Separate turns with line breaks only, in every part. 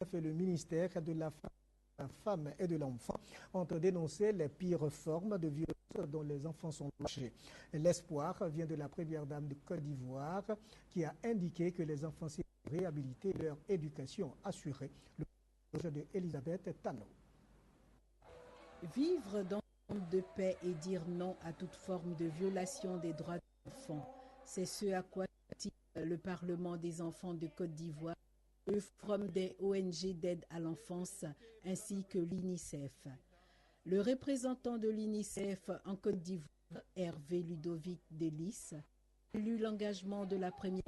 et le ministère de la Femme et de l'Enfant ont dénoncé les pires formes de violence dont les enfants sont touchés. L'espoir vient de la première dame de Côte d'Ivoire qui a indiqué que les enfants sont réhabilités et leur éducation assurée. Le projet de Elisabeth Tano.
Vivre dans un monde de paix et dire non à toute forme de violation des droits des enfants, c'est ce à quoi tire le Parlement des enfants de Côte d'Ivoire, le Forum des ONG d'aide à l'enfance ainsi que l'UNICEF. Le représentant de l'UNICEF en Côte d'Ivoire, Hervé Ludovic Delis, a lu l'engagement de la première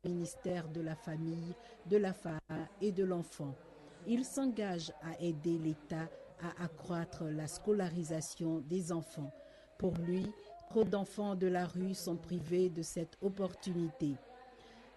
ministère de la Famille, de la Femme et de l'Enfant. Il s'engage à aider l'État à accroître la scolarisation des enfants. Pour lui, trop d'enfants de la rue sont privés de cette opportunité.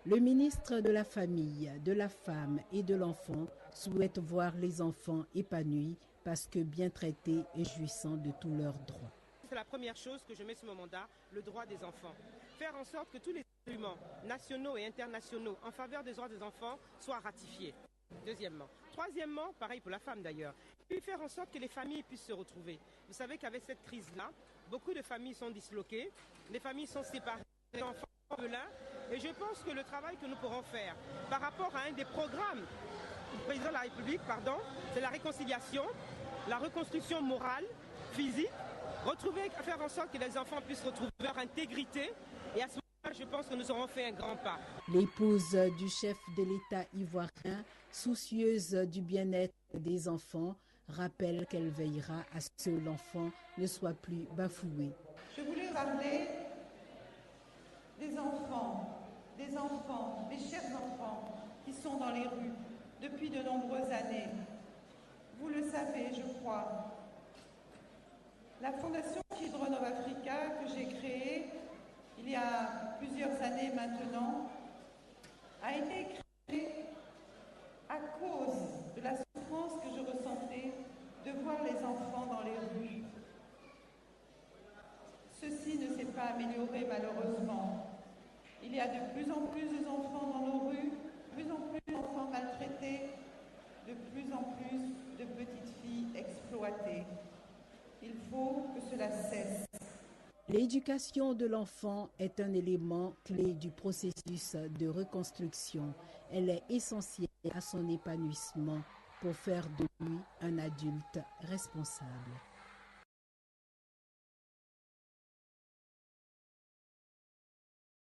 Le ministre de la Famille, de la Femme et de l'Enfant souhaite voir les enfants épanouis parce que bien traités et jouissant de tous leurs droits.
C'est la première chose que je mets sur mon mandat, le droit des enfants. Faire en sorte que tous les instruments nationaux et internationaux en faveur des droits des enfants soient ratifiés. Deuxièmement. Troisièmement, pareil pour la femme d'ailleurs, puis faire en sorte que les familles puissent se retrouver. Vous savez qu'avec cette crise-là, beaucoup de familles sont disloquées, les familles sont séparées, les enfants sont orphelins, et je pense que le travail que nous pourrons faire par rapport à un des programmes du président de la République, c'est la réconciliation, la reconstruction morale, physique, faire en sorte que les enfants puissent retrouver leur intégrité, et à ce moment-là, je pense que nous aurons fait un grand pas.
L'épouse du chef de l'État ivoirien, soucieuse du bien-être des enfants, rappelle qu'elle veillera à ce que l'enfant ne soit plus bafoué.
Je voulais parler des enfants, des chers enfants qui sont dans les rues depuis de nombreuses années. Vous le savez, je crois. La Fondation Children of Africa, que j'ai créée il y a plusieurs années maintenant, a été créée à cause de la souffrance que je ressentais de voir les enfants dans les rues. Ceci ne s'est pas amélioré malheureusement. Il y a de plus en plus d'enfants dans nos rues, de plus en plus d'enfants maltraités, de plus en plus de petites filles exploitées. Il faut que cela cesse.
L'éducation de l'enfant est un élément clé du processus de reconstruction. Elle est essentielle à son épanouissement pour faire de lui un adulte responsable.